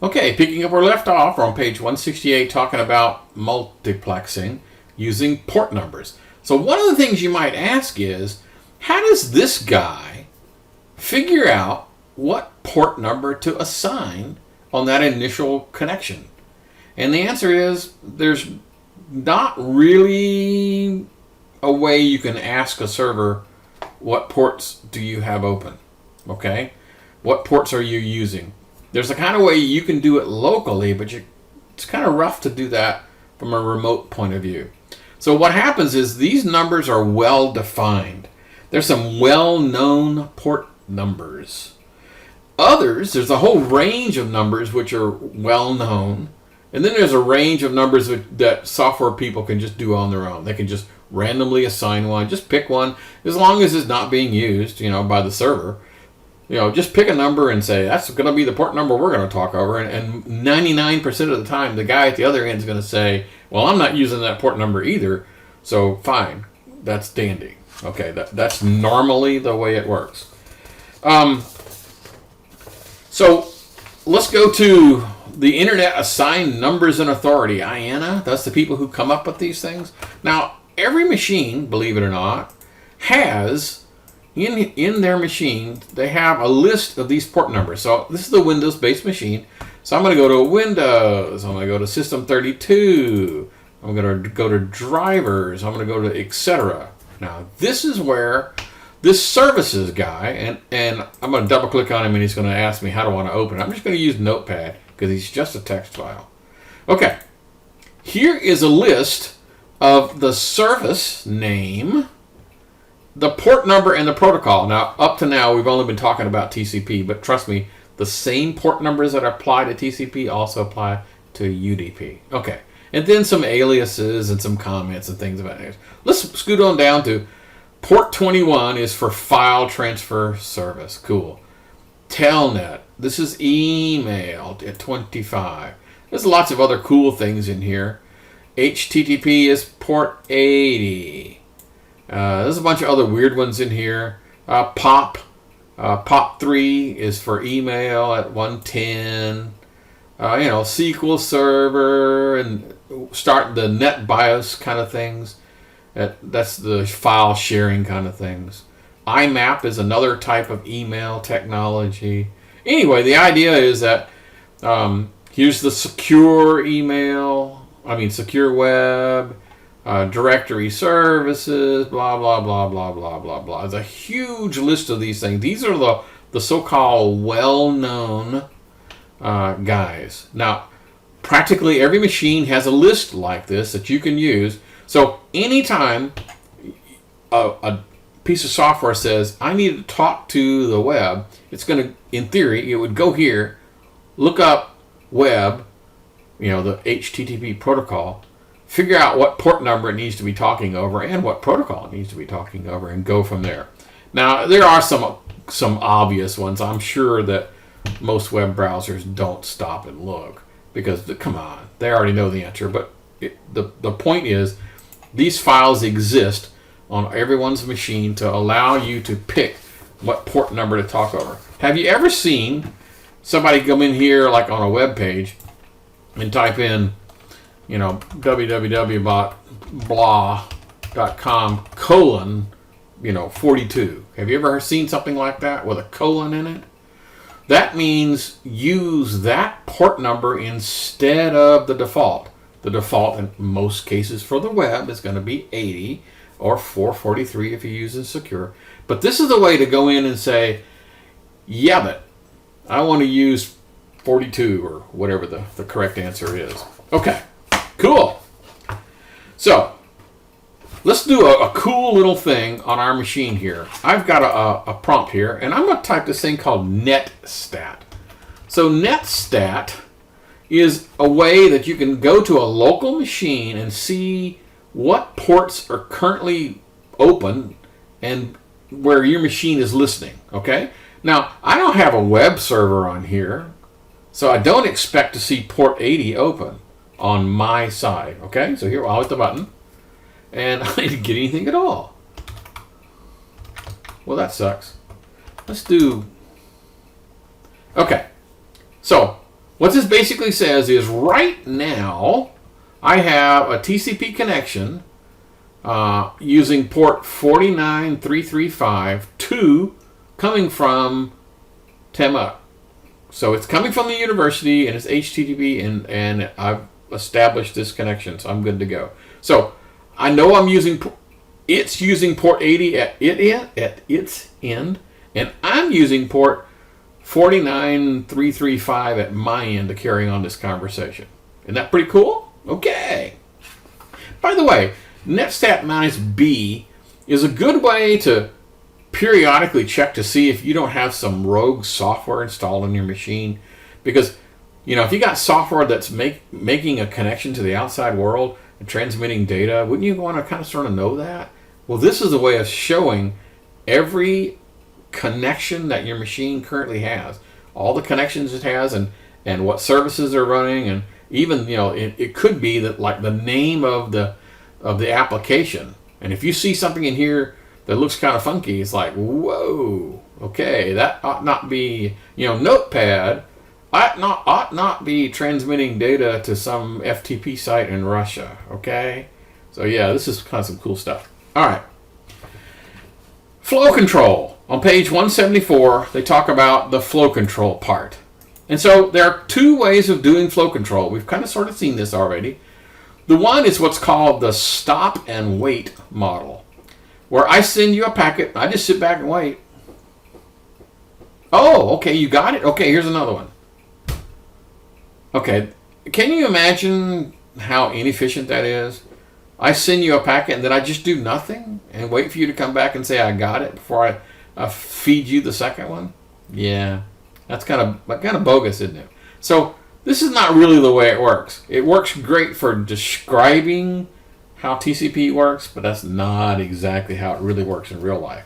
Okay, picking up where we left off, we're on page 168 talking about multiplexing using port numbers. So one of the things you might ask is, how does this guy figure out what port number to assign on that initial connection? And the answer is, there's not really a way you can ask a server, what ports do you have open? Okay? What ports are you using? There's a kind of way you can do it locally, but it's kind of rough to do that from a remote point of view. So what happens is these numbers are well defined. There's some well-known port numbers. Others, there's a whole range of numbers which are well-known. And then there's a range of numbers that software people can just do on their own. They can just randomly assign one, just pick one, as long as it's not being used, by the server. Just pick a number and say, that's going to be the port number we're going to talk over. And 99% of the time, the guy at the other end is going to say, well, I'm not using that port number either, so fine. That's dandy. Okay, that's normally the way it works. So let's go to the Internet Assigned Numbers and Authority, IANA. That's the people who come up with these things. Now, every machine, believe it or not, has... In their machine, they have a list of these port numbers. So this is the Windows-based machine. So I'm going to go to Windows. I'm going to go to System 32. I'm going to go to Drivers. I'm going to go to etc. Now, this is where this services guy, and I'm going to double-click on him, and he's going to ask me how do I want to open it. I'm just going to use Notepad because he's just a text file. Okay. Here is a list of the service name, the port number, and the protocol. Now, up to now, we've only been talking about TCP, but trust me, the same port numbers that apply to TCP also apply to UDP. Okay, and then some aliases and some comments and things about it. Let's scoot on down to port 21 is for file transfer service. Cool. Telnet. This is email at 25. There's lots of other cool things in here. HTTP is port 80. There's a bunch of other weird ones in here. POP3 is for email at 110. SQL Server and start the NetBIOS kind of things. That's the file sharing kind of things. IMAP is another type of email technology. Anyway, the idea is that here's the secure secure web, directory services, blah, blah, blah, blah, blah, blah, blah. There's a huge list of these things. These are the so-called well-known guys. Now, practically every machine has a list like this that you can use. So anytime a piece of software says, I need to talk to the web, it's going to, in theory, it would go here, look up web, the HTTP protocol, figure out what port number it needs to be talking over and what protocol it needs to be talking over, and go from there. Now, there are some obvious ones. I'm sure that most web browsers don't stop and look because, come on, they already know the answer. But the point is, these files exist on everyone's machine to allow you to pick what port number to talk over. Have you ever seen somebody come in here, like on a web page, and type in www.blah.com:42. Have you ever seen something like that with a colon in it? That means use that port number instead of the default. The default in most cases for the web is going to be 80 or 443 if you're using secure. But this is the way to go in and say, yeah, but I want to use 42 or whatever the correct answer is. Okay. Cool. So, let's do a cool little thing on our machine here. I've got a prompt here, and I'm going to type this thing called netstat. So, netstat is a way that you can go to a local machine and see what ports are currently open and where your machine is listening. Okay? Now, I don't have a web server on here, so I don't expect to see port 80 open on my side. Okay, so here I'll hit the button, and I didn't get anything at all. Well, that sucks. Let's do. Okay, so What this basically says is right now I have a TCP connection using port 49335 coming from TEMUP. So it's coming from the university and it's HTTP and I've established this connection, so I'm good to go. So I know it's using port 80 at its end, and I'm using port 49335 at my end to carry on this conversation. Isn't that pretty cool? Okay. By the way, netstat-b is a good way to periodically check to see if you don't have some rogue software installed on your machine. Because, if you got software that's making a connection to the outside world and transmitting data, wouldn't you want to kind of sort of know that? Well, this is a way of showing every connection that your machine currently has, all the connections it has, and what services are running, and even it could be that like the name of the application. And if you see something in here that looks kind of funky, it's like, whoa, okay, that ought not be, Notepad ought not be transmitting data to some FTP site in Russia. Okay, so yeah, this is kind of some cool stuff. All right. Flow control. On page 174, they talk about the flow control part. And so there are two ways of doing flow control. We've kind of sort of seen this already. The one is what's called the stop and wait model, where I send you a packet, I just sit back and wait. Oh, okay, you got it? Okay, here's another one. Okay, can you imagine how inefficient that is? I send you a packet and then I just do nothing and wait for you to come back and say I got it before I feed you the second one? Yeah, that's kind of bogus, isn't it? So this is not really the way it works. It works great for describing how TCP works, but that's not exactly how it really works in real life.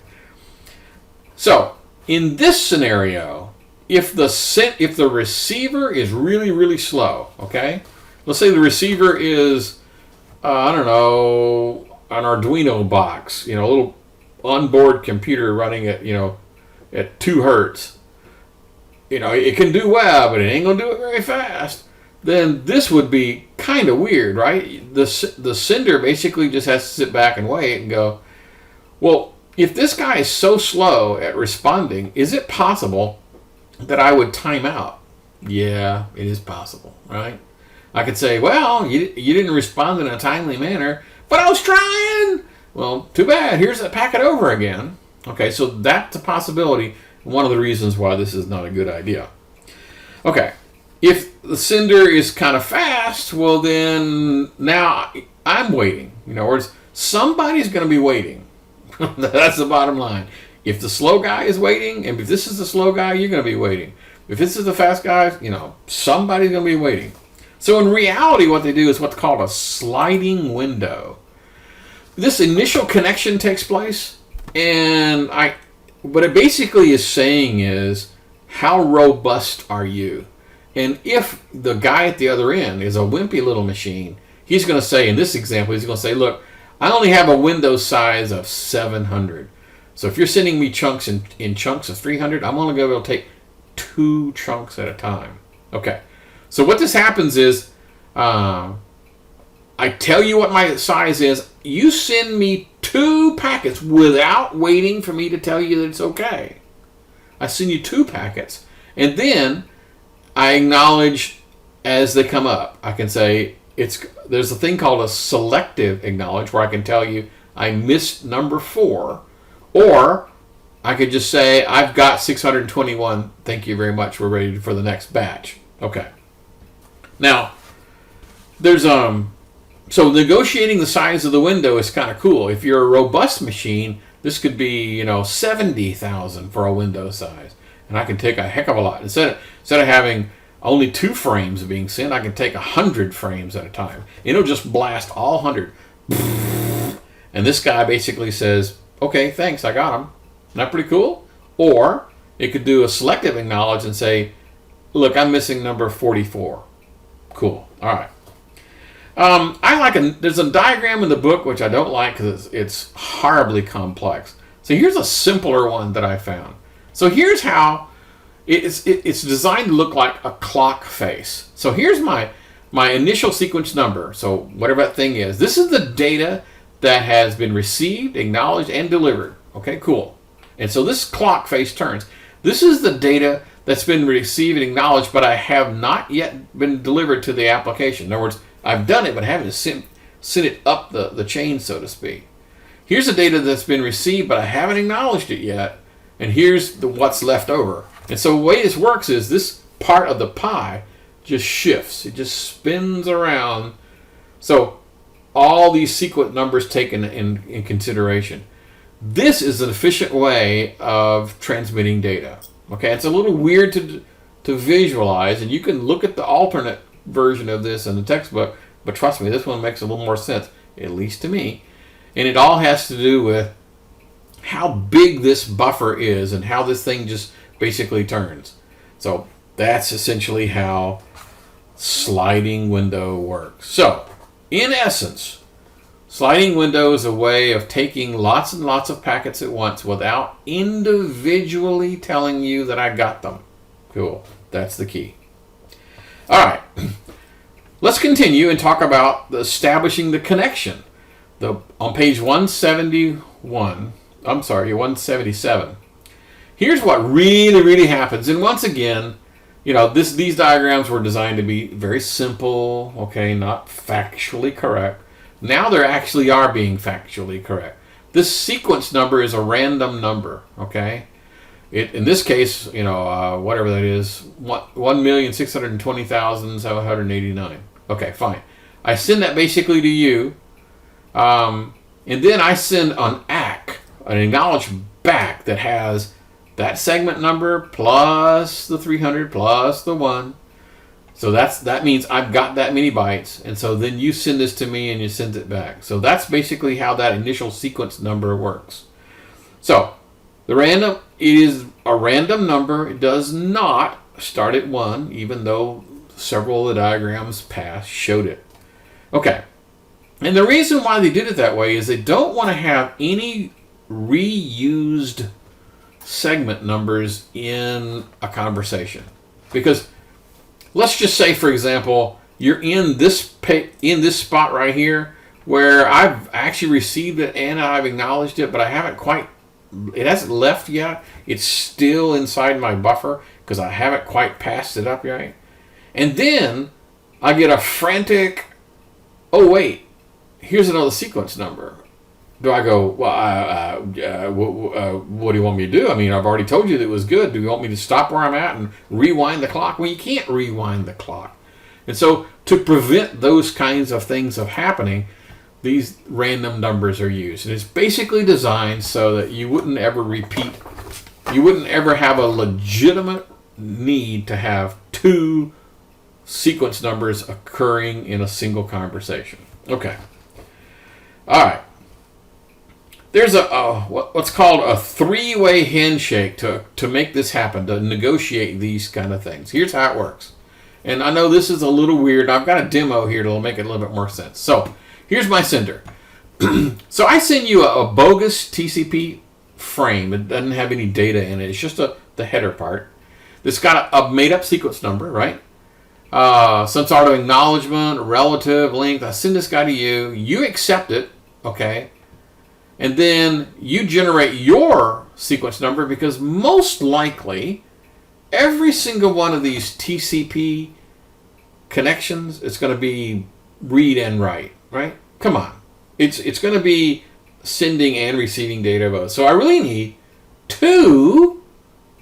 So in this scenario, if the receiver is really, really slow, okay? Let's say the receiver is I don't know, an Arduino box, a little onboard computer running at 2 hertz. It can do well, but it ain't gonna do it very fast. Then this would be kind of weird, right? The sender basically just has to sit back and wait and go, well, if this guy is so slow at responding, is it possible that I would time out? Yeah, it is possible, right? I could say, well, you didn't respond in a timely manner, but I was trying. Well, too bad. Here's that packet over again. Okay, so that's a possibility. One of the reasons why this is not a good idea. Okay, if the sender is kind of fast, well then now I'm waiting. Or somebody's going to be waiting. That's the bottom line. If the slow guy is waiting, and if this is the slow guy, you're going to be waiting. If this is the fast guy, somebody's going to be waiting. So in reality, what they do is what's called a sliding window. This initial connection takes place, and what it basically is saying is, how robust are you? And if the guy at the other end is a wimpy little machine, he's going to say, in this example, he's going to say, look, I only have a window size of 700. So if you're sending me chunks in chunks of 300, I'm only going to be able to take 2 chunks at a time. Okay. So what this happens is, I tell you what my size is. You send me 2 packets without waiting for me to tell you that it's okay. I send you 2 packets, and then I acknowledge as they come up. I can say there's a thing called a selective acknowledge, where I can tell you I missed number 4, or I could just say I've got 621. Thank you very much. We're ready for the next batch. Okay. Now, there's so negotiating the size of the window is kind of cool. If you're a robust machine, this could be 70,000 for a window size, and I can take a heck of a lot. Instead of having only 2 frames being sent, I can take 100 frames at a time. It'll just blast all 100, and this guy basically says, "Okay, thanks, I got them." Isn't that pretty cool? Or it could do a selective acknowledge and say, "Look, I'm missing number 44." Cool. All right. There's a diagram in the book which I don't like because it's horribly complex. So here's a simpler one that I found. So here's how it's designed to look like a clock face. So here's my initial sequence number. So whatever that thing is, this is the data that has been received, acknowledged, and delivered. Okay, cool. And so this clock face turns. This is the data that's been received and acknowledged, but I have not yet been delivered to the application. In other words, I've done it, but haven't sent it up the chain, so to speak. Here's the data that's been received, but I haven't acknowledged it yet. And here's what's left over. And so the way this works is this part of the pie just shifts. It just spins around. So all these sequence numbers taken in consideration. This is an efficient way of transmitting data. Okay, it's a little weird to visualize, and you can look at the alternate version of this in the textbook, but trust me, this one makes a little more sense, at least to me. And it all has to do with how big this buffer is and how this thing just basically turns. So that's essentially how sliding window works. So, in essence, sliding window is a way of taking lots and lots of packets at once without individually telling you that I got them. Cool. That's the key. All right. Let's continue and talk about establishing the connection. On page 177. Here's what really happens. And once again, these diagrams were designed to be very simple, okay, not factually correct. Now they actually are being factually correct. This sequence number is a random number, okay? In this case, whatever that is, 1,620,789. Okay, fine. I send that basically to you, and then I send an ACK, an acknowledged back that has that segment number plus the 300 plus the 1. So that means I've got that many bytes, and so then you send this to me and you send it back. So that's basically how that initial sequence number works. So it is a random number. It does not start at 1, even though several of the diagrams past showed it. Okay, and the reason why they did it that way is they don't want to have any reused segment numbers in a conversation, because let's just say, for example, you're in this spot right here where I've actually received it and I've acknowledged it, but it hasn't left yet. It's still inside my buffer because I haven't quite passed it up yet. And then I get a frantic, oh wait, here's another sequence number. Do I go, well, what do you want me to do? I mean, I've already told you that it was good. Do you want me to stop where I'm at and rewind the clock? Well, you can't rewind the clock. And so to prevent those kinds of things of happening, these random numbers are used. And it's basically designed so that you wouldn't ever have a legitimate need to have two sequence numbers occurring in a single conversation. Okay. All right. There's what's called a three-way handshake to make this happen, to negotiate these kind of things. Here's how it works. And I know this is a little weird. I've got a demo here that'll make it a little bit more sense. So here's my sender. So I send you a bogus TCP frame. It doesn't have any data in it. It's just the header part. It's got a made-up sequence number, right? Some sort of acknowledgement, relative, length. I send this guy to you. You accept it, okay? And then you generate your sequence number, because most likely every single one of these TCP connections is going to be read and write, right? Come on. It's going to be sending and receiving data both. So I really need two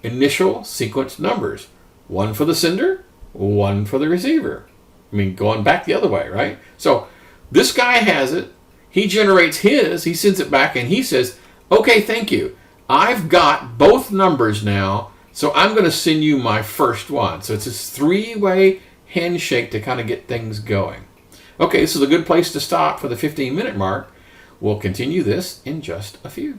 initial sequence numbers. One for the sender, one for the receiver. I mean, going back the other way, right? So this guy has it. He generates his, he sends it back, and he says, okay, thank you. I've got both numbers now, so I'm going to send you my first one. So it's this three-way handshake to kind of get things going. Okay, this is a good place to stop for the 15-minute mark. We'll continue this in just a few.